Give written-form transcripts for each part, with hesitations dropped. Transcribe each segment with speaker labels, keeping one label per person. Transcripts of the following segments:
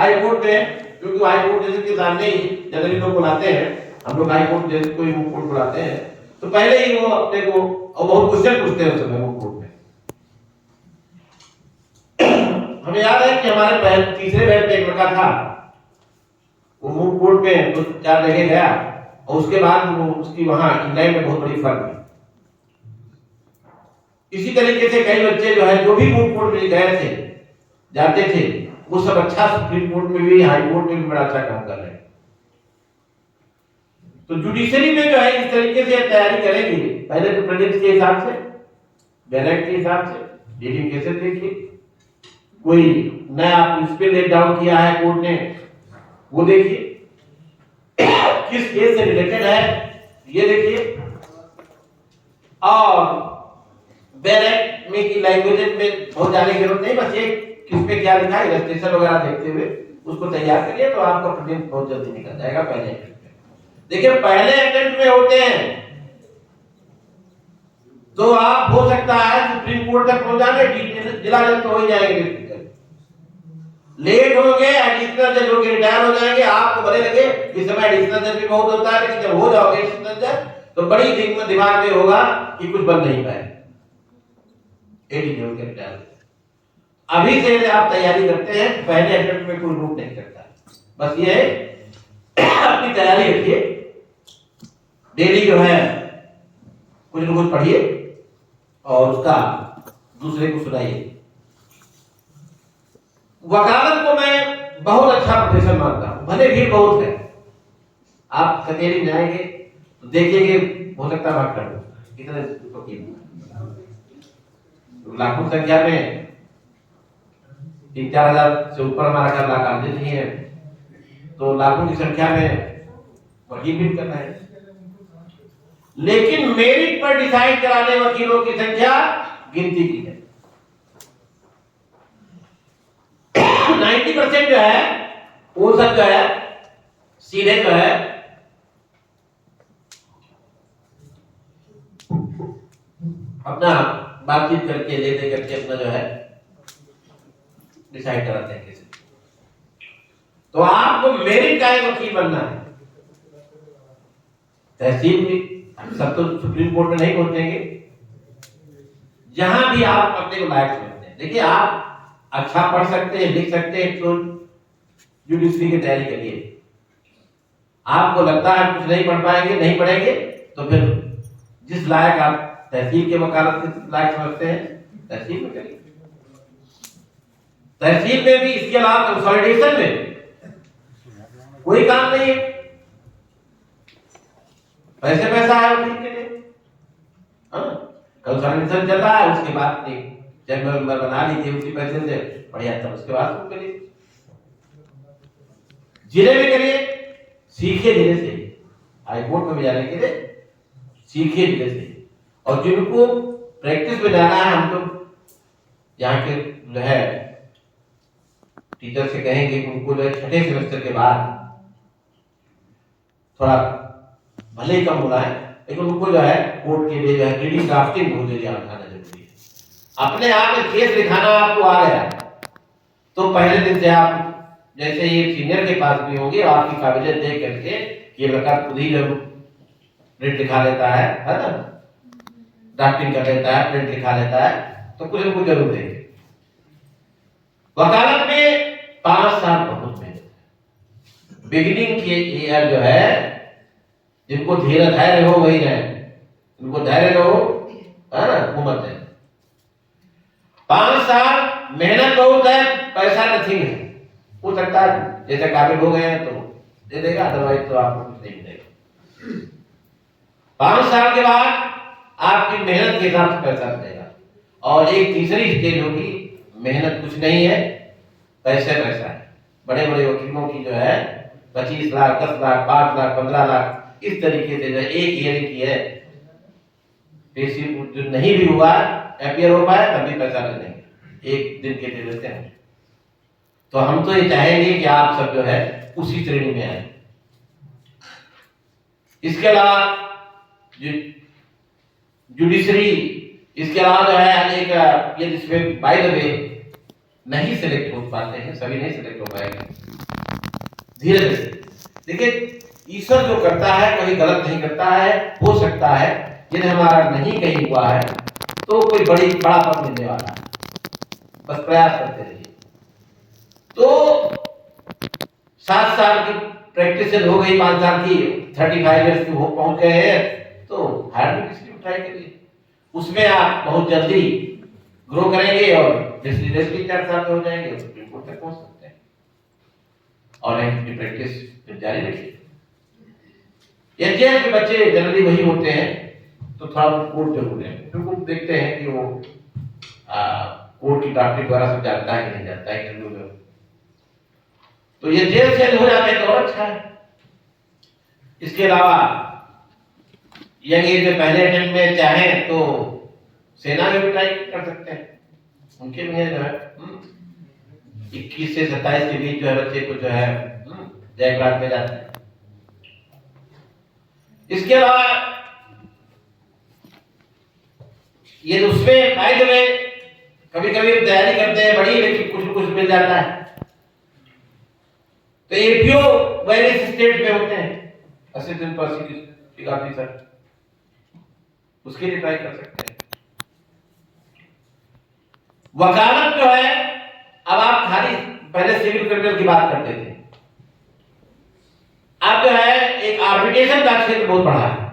Speaker 1: High court में, क्योंकि high court जैसे के सामने ही जनरली लोग बुलाते हैं, हम लोग हाई कोर्ट जैसे कोई कोर्ट बुलाते हैं तो पहले ही वो अपने को और बहुत क्वेश्चन पूछते हैं उस समय वो कोर्ट में। हमें याद है कि हमारे तीसरे बैच में एक लड़का था, वो मूव कोर्ट में 2-4 जगह गया और उसके बाद वो उसकी वहां इंग्लैंड में बहुत बड़ी फर्म है। इसी तरीके से कई बच्चे जो है जो भी मूव कोर्ट में गए थे जाते थे वो सब अच्छा सुप्रीम कोर्ट में भी हाई कोर्ट में भी बड़ा अच्छा काम कर रहे हैं। तो जुडिशरी में जो है इस तरीके से तैयारी करेंगे, पहले तो प्रेजेंस के हिसाब से, बैरक के हिसाब से लीडिंग केसेस देखिए, कोई नया इस पे लेट डाउन किया है कोर्ट ने वो देखिए, किस केस से रिलेटेड है ये देखिए, और बैरक में की लैंग्वेज में बहुत जाने की जरूरत नहीं, बस ये किस पे क्या लिखा है इलस्ट्रेशन वगैरह देखते हुए उसको तैयार करिए तो आपका प्रेजेंस बहुत जल्दी निकल जाएगा पहले अटेम्प्ट में। देखिए पहले अटेम्प्ट में होते हैं तो आप हो सकता है सुप्रीम कोर्ट तक पहुंचाने जिला जज तो हो ही जाएंगे, लेट हो गए एडिशनल जज हो गए रिटायर हो जाएंगे, आपको भले लगे इस समय एडिशनल जज भी बहुत होता है, लेकिन जब हो जाओगे एडिशनल जज तो बड़ी दिमाग में होगा कि कुछ बन नहीं पाए, एडिशनल के रिटायर। अभी से आप तैयारी करते हैं, पहले अटेम्प्ट में कोई रूप नहीं करता, बस ये अपनी तैयारी रखिए, डेली जो है कुछ न कुछ पढ़िए और उसका दूसरे को सुनाइए। वकालत को मैं बहुत अच्छा प्रोफेशन मानता हूं, भले भीड़ बहुत है, आप कचहरी में जाएंगे तो देखिएगे हो सकता है भाग कर दो कितने वकील, लाखों संख्या में 3-4 हजार से ऊपर हमारा घर लाख नहीं है, तो लाखों की संख्या में वकील भी करना है, लेकिन मेरिट पर डिसाइड कराने वकीलों की संख्या गिनती की है। 90% जो है वो सब जो है सीधे जो है अपना बातचीत करके ले दे करके अपना जो है डिसाइड कराते हैं किसी। तो आपको मेरिट का एक वकील बनना है। तहसील में सब तो सुप्रीम कोर्ट में नहीं पहुंचेंगे, जहां भी आप अपने को लायक समझते हैं। देखिए आप अच्छा पढ़ सकते हैं, लिख सकते हैं, तो जुडिशरी की तैयारी करिए। आपको लगता है कुछ नहीं पढ़ पाएंगे, नहीं पढ़ेंगे, तो फिर जिस लायक आप तहसील के वकालत के लायक समझते हैं तहसील में करिए। तहसील में भी इसके अलावा कंसोलिडेशन में कोई काम नहीं है, पैसा है वकील के लिए, कंसोलिडेशन चल रहा है, उसके बाद मेंबर बना लीजिए उसी पैसे से बढ़िया, तब उसके बाद तुम करिए, जिले में करिए, सीखिए जिले से, हाई कोर्ट में जाने के लिए सीखिए जिले से। और जिनको प्रैक्टिस में जाना है, हम तो यहाँ के जो है टीचर से कहेंगे कि उनको जो है 6ठे सेमेस्टर के बाद थोड़ा भले ही कम हो रहा है, लेकिन उनको जो है कोर्ट के लिए जो है रीडिंग ड्राफ्टिंग बहुत ध्यान रखना जरूरी है। अपने आप में केस लिखाना आपको आ गया तो पहले दिन से आप जैसे ये सीनियर के पास भी होंगे और आपकी काबिलियत देख करके ये लड़का खुद ही जब प्रिंट लिखा लेता है ना, ड्राफ्टिंग कर लेता है, प्रिंट लिखा लेता है, तो कुछ न कुछ जरूर देंगे। वकालत में 5 साल बहुत मेहनत है। बिगिनिंग के ईयर जो है जिनको धैर्य हो वही रहे, उनको धैर्य रहो है ना, वो मत है। 5 साल मेहनत बहुत है, पैसा नथिंग है। हो सकता है जैसे काबिल हो गए हैं तो दे देगा, अदरवाइज तो आपको कुछ नहीं मिलेगा। 5 साल के बाद आपकी मेहनत के हिसाब से पैसा मिलेगा। और एक तीसरी स्टेज होगी, मेहनत कुछ नहीं है, पैसा है। बड़े बड़े वकीलों की जो है 25 लाख, 10 लाख, 5 लाख, 15 लाख इस तरीके से जो एक ईयर की है, पेशी जो नहीं भी हुआ एपियर हो पाया तब भी पैसा दे देंगे, एक दिन के दे देते हैं। तो हम तो ये चाहेंगे कि आप सब जो है उसी श्रेणी में आए। इसके अलावा जुडिशरी, इसके अलावा जो है एक ये जिसमें बाय द वे नहीं सिलेक्ट हो पाते हैं, सभी नहीं सिलेक्ट हो पाएंगे। धीरे धीरे देखिए, ईश्वर जो करता है कभी गलत नहीं करता है। हो सकता है यदि हमारा नहीं कहीं हुआ है तो कोई बड़ा पद मिलने वाला है, बस प्रयास करते रहिए। तो 7 साल की प्रैक्टिस हो गई, 5 साल की, 35 ईयर्स की हो पहुंच गए हैं, तो हायर एजुकेशन ट्राई करिए। उसमें आप बहुत जल्दी ग्रो करेंगे और डिस्ट्रिक्ट 4 साल में हो जाएंगे, तो सुप्रीम कोर्ट तक पहुंच सकते हैं। और अपनी प्रैक्टिस जारी रखिए। एचएएस के बच्चे जनरली वही होते हैं, तो थोड़ा कोर्ट जरूर है, क्योंकि देखते हैं कि वो कोर्ट की ड्राफ्टिंग द्वारा सब जानता है कि नहीं जानता है इंटरव्यू में। तो ये जेल चेंज हो जाते हैं तो और अच्छा है। इसके अलावा यंग एज में पहले अटेम्प्ट में चाहें तो सेना में भी ट्राई कर सकते हैं। उनके में जो है 21 से 27 के बीच जो है बच्चे को जो है जयप्रकाश में जाते हैं। इसके अलावा ये उसमें फायदे में कभी कभी तैयारी करते हैं बड़ी, लेकिन कुछ मिल जाता है। तो एपीओ वेरियस स्टेट में होते हैं, असिस्टेंट प्रोसिक्यूटिंग ऑफिसर, उसके लिए ट्राई कर सकते हैं। वकालत जो है, अब आप खाली पहले सिविल क्रिमिनल की बात करते थे, अब जो है एक आर्बिट्रेशन का क्षेत्र बहुत बड़ा है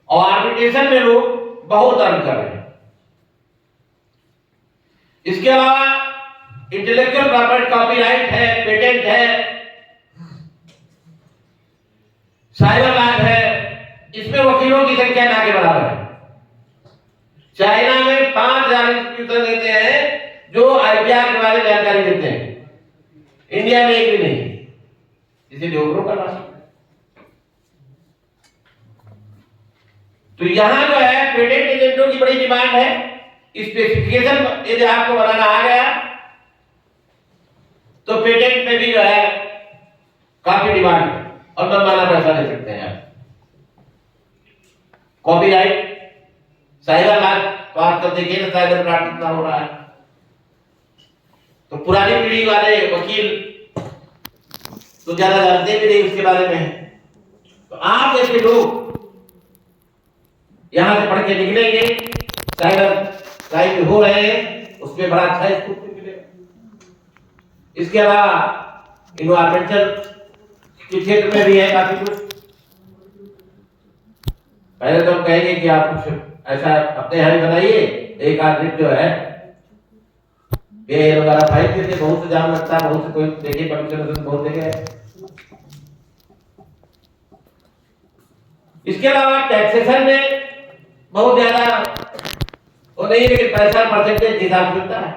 Speaker 1: और आर्बिट्रेशन में लोग बहुत अर्न कर रहे हैं। इसके अलावा इंटेलेक्चुअल प्रॉपर्टी, कॉपीराइट है, पेटेंट है, साइबर लॉ है, इसमें वकीलों की संख्या ना के बराबर है। चाइना में 5000 इंस्टीट्यूशन देते हैं जो आईपीआर के बारे में जानकारी देते हैं, इंडिया में एक भी नहीं, इसीलिए उग्रों का राष्ट्र। तो यहां जो है पेटेंट एजेंटों की बड़ी डिमांड है। स्पेसिफिकेशन यदि आपको बनाना आ गया तो पेटेंट में भी जो है काफी डिमांड है और मनमाना पैसा ले सकते हैं आप। कॉपीराइट, साइबर लॉ तो आजकल देखिए ना साइबर फ्रॉड कितना हो रहा है। तो पुरानी पीढ़ी वाले वकील तो ज्यादा जानते भी नहीं उसके बारे में। तो आप जैसे लोग यहां से पढ़ के निकलेंगे, साइबर क्राइम हो रहे हैं उसमें बड़ा अच्छा स्कोप मिलेगा। इसके अलावा इन्वायरमेंटल के क्षेत्र में भी है काफी कुछ। पहले तो हम कहेंगे कि आप कुछ ऐसा अपने यहाँ बनाइए। एक आदमी जो है ये वगैरह फाइल देते, बहुत से जाम लगता है, बहुत से कोई देखिए परमिशन बहुत देंगे। इसके अलावा टैक्सेशन में बहुत ज्यादा वो नहीं, लेकिन पैसा परसेंटेज हिसाब से मिलता है ना।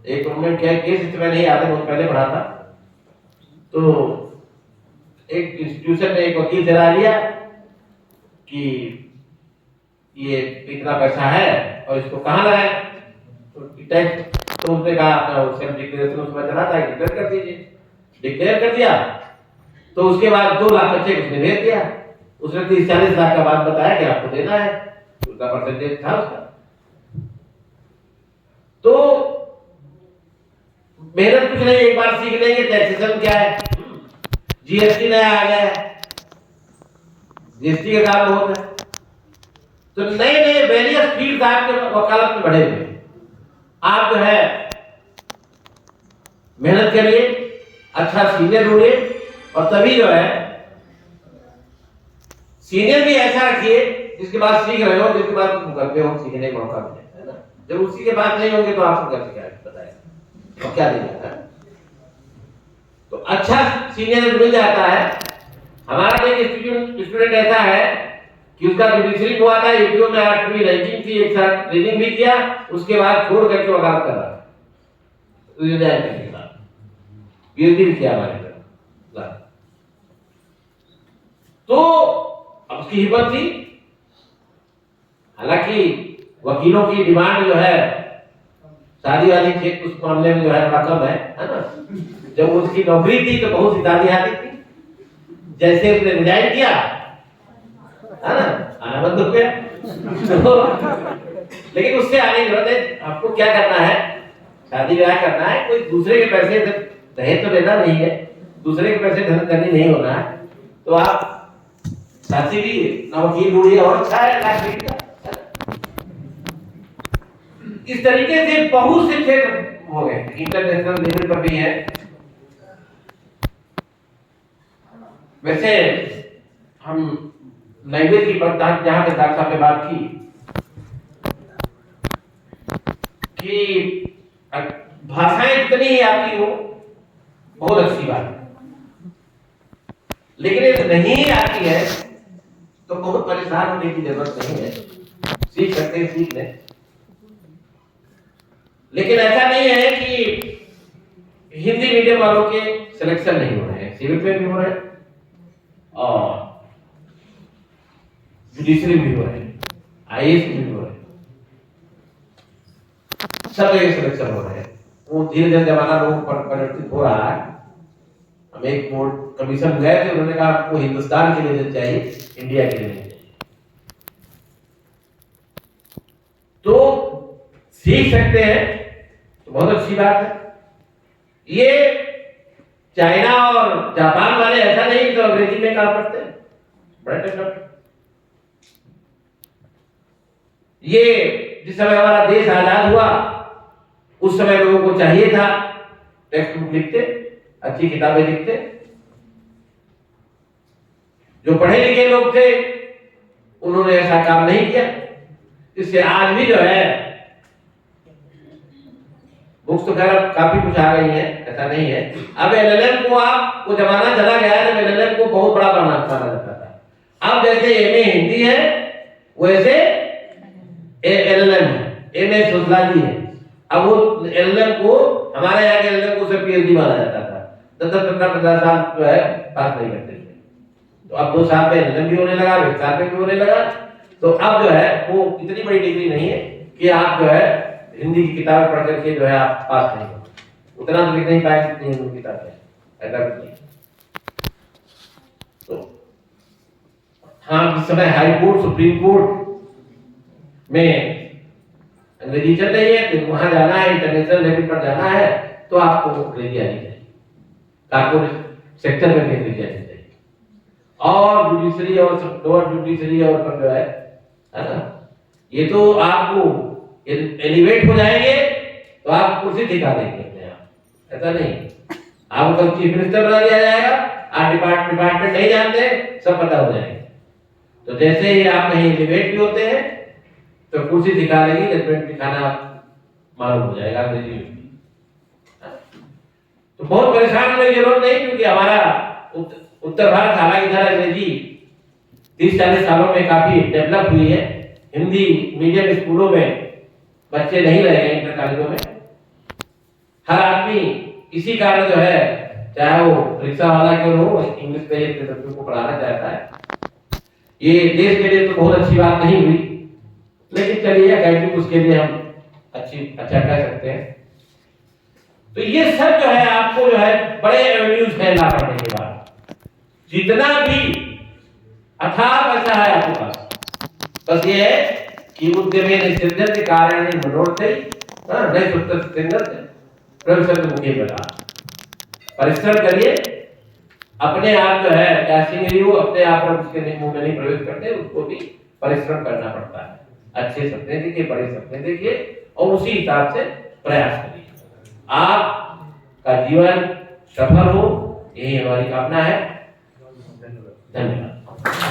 Speaker 1: एक गवर्नमेंट क्या केस इसमें नहीं आते, बहुत पहले पढ़ा था। तो एक इंस्टीट्यूशन ने एक वकील से राय लिया कि ये इतना पैसा है और इसको कहाँ लगाए, तो टैक्स। तो उसने कहा अपना सेल्फ डिक्लेरेशन उसमें चला था, डिक्लेयर कर दीजिए। डिक्लेयर कर दिया तो उसके बाद 2 लाख का चेक उसने भेज दिया। उसने 30-40 लाख का बात बताया कि आपको देना है, उसका परसेंटेज था उसका। तो मेहनत कुछ नहीं, एक बार सीख लेंगे टैक्सेशन क्या है। जीएसटी नया आ गया है, जीएसटी का काम बहुत है। तो नए नए वेरियस फील्ड आपके वकालत में बढ़े हुए। आप जो है मेहनत करिए, अच्छा सीनियर ढूंढिए और तभी जो है सीनियर भी ऐसा रखिए जिसके बाद सीख रहे हो, जिसके बाद करते हो सीखने का मौका मिले, है ना। जब उसी के बाद नहीं होंगे तो आपको कैसे क्या बताएगा और क्या देगा। तो अच्छा सीनियर मिल जाता है। हमारा एक स्टूडेंट ऐसा है कि उसका जुडिशरी हुआ था, यूपीओ में 8वीं रैंकिंग थी, एक साथ ट्रेनिंग भी किया, उसके बाद छोड़ करके वकालत कर रहा था। पीएचडी भी किया हमारे। तो अब उसकी हिम्मत थी। हालांकि वकीलों की डिमांड जो है शादी वाली क्षेत्र उस मामले में जो है थोड़ा कम है ना। जब उसकी नौकरी थी तो बहुत सी शादी आती थी, जैसे उसने रिजाइन किया है ना, आना बंद हो गया। तो लेकिन उससे आने की जरूरत है। आपको क्या करना है, शादी ब्याह करना है, कोई दूसरे के पैसे दहेज तो लेना नहीं है, दूसरे के पैसे धनकर्मी नहीं होना है, तो आप शादी भी ना वकील ढूंढिए और अच्छा है लाख रुपये का। इस तरीके से बहुत से क्षेत्र हो गए, इंटरनेशनल लेवल पर भी है। वैसे हम लैंग्वेज की बात जहां पे डॉक्टर साहब ने बात की कि भाषाएं जितनी ही आती हो बहुत अच्छी बात है, लेकिन यदि नहीं आती है तो बहुत परेशान होने की जरूरत नहीं है, सीख सकते हैं, सीख लें। लेकिन ऐसा नहीं है कि हिंदी मीडियम वालों के सिलेक्शन नहीं हो रहे हैं, सिविल में भी हो रहे हैं और जुडिशरी भी हो रहे हैं, आईएएस भी हो रहे हैं, सब जगह सिलेक्शन हो रहे हैं। वो धीरे धीरे जमाना लोग परिवर्तित हो रहा है। हम एक बोर्ड कमीशन गए थे, उन्होंने कहा आपको हिंदुस्तान के लिए चाहिए, इंडिया के लिए नहीं चाहिए। तो सीख सकते हैं तो बहुत अच्छी बात है। ये चाइना और जापान वाले ऐसा नहीं तो अंग्रेजी में काम करते हैं, बड़े टफ। ये जिस समय हमारा देश आजाद हुआ उस समय लोगों को चाहिए था टेक्स्ट बुक लिखते, अच्छी किताबें लिखते। जो पढ़े लिखे लोग थे उन्होंने ऐसा काम नहीं किया। इससे आज भी जो है बुक्स तो खैर काफी कुछ आ रही है, ऐसा नहीं है। अब एलएलएम को आप वो जमाना चला गया जब एलएलएम को बहुत बड़ा माना जाता था। अब जैसे एमए हिंदी है वैसे एलएलएम है, एमए सोशलॉजी है। अब वो एलएलएम को हमारे यहाँ के एलएलएम को सिर्फ पीएचडी माना जाता था। 10-15 साल जो है पास नहीं करते थे, तो अब 2 साल में एलएलएम भी होने लगा, 1 साल में भी होने लगा। तो अब जो है वो इतनी बड़ी डिग्री नहीं है कि आप जो है हिंदी की किताब पढ़ करके जो है आप पास नहीं हो, उतना तो लिख नहीं पाए जितनी हिंदी किताबें ऐसा नहीं। तो हाँ, इस समय हाई कोर्ट सुप्रीम कोर्ट में अंग्रेजी चल रही है, तो वहां जाना है, इंटरनेशनल लेवल पर जाना है तो आपको अंग्रेजी आनी चाहिए, कॉर्पोरेट सेक्टर में अंग्रेजी आनी चाहिए। और जुडिशरी और लोअर जुडिशरी और पर जो है ना, ये तो आपको एलिवेट हो जाएंगे तो आप कुर्सी दिखा देंगे अपने आप, ऐसा नहीं। आपको कल चीफ मिनिस्टर बना दिया जाएगा, आप डिपार्टमेंट नहीं जानते, सब पता हो जाएगा। तो जैसे ही आप कहीं एलिवेट भी होते हैं तो कुर्सी दिखा लेगी, जजमेंट दिखाना मालूम हो जाएगा अंग्रेजी में। तो बहुत परेशान होने की जरूरत नहीं, क्योंकि हमारा उत्तर भारत हालांकि इधर अंग्रेजी 30-40 सालों में काफी डेवलप हुई है। हिंदी मीडियम स्कूलों में बच्चे नहीं रहे हैं, इंटर कॉलेजों में। हर आदमी इसी कारण जो है, चाहे वो रिक्शा वाला क्यों हो, इंग्लिश में अपने बच्चों को पढ़ाना चाहता है। ये देश के लिए तो बहुत अच्छी बात नहीं हुई, लेकिन चलिए अकेडमिक उसके लिए हम अच्छा कह सकते हैं। तो ये सब जो है आपको जो है बड़े एवेन्यूज है ला पढ़ने के बाद, जितना भी अथाह पैसा है आपके पास, बस ये है कि उद्यमे निश्चिंतन के कारण मनोरथ नहीं सुत्तर सिंगत प्रोफेसर मुखी बता। परिश्रम करिए, अपने आप जो है कैसी हो, अपने आप पर उसके मुंह में नहीं प्रवेश करते, उसको भी परिश्रम करना पड़ता है। अच्छे सपने देखिए, बड़े सपने देखिए और उसी हिसाब से प्रयास करिए। आपका जीवन सफल हो, यही हमारी कामना है। धन्यवाद।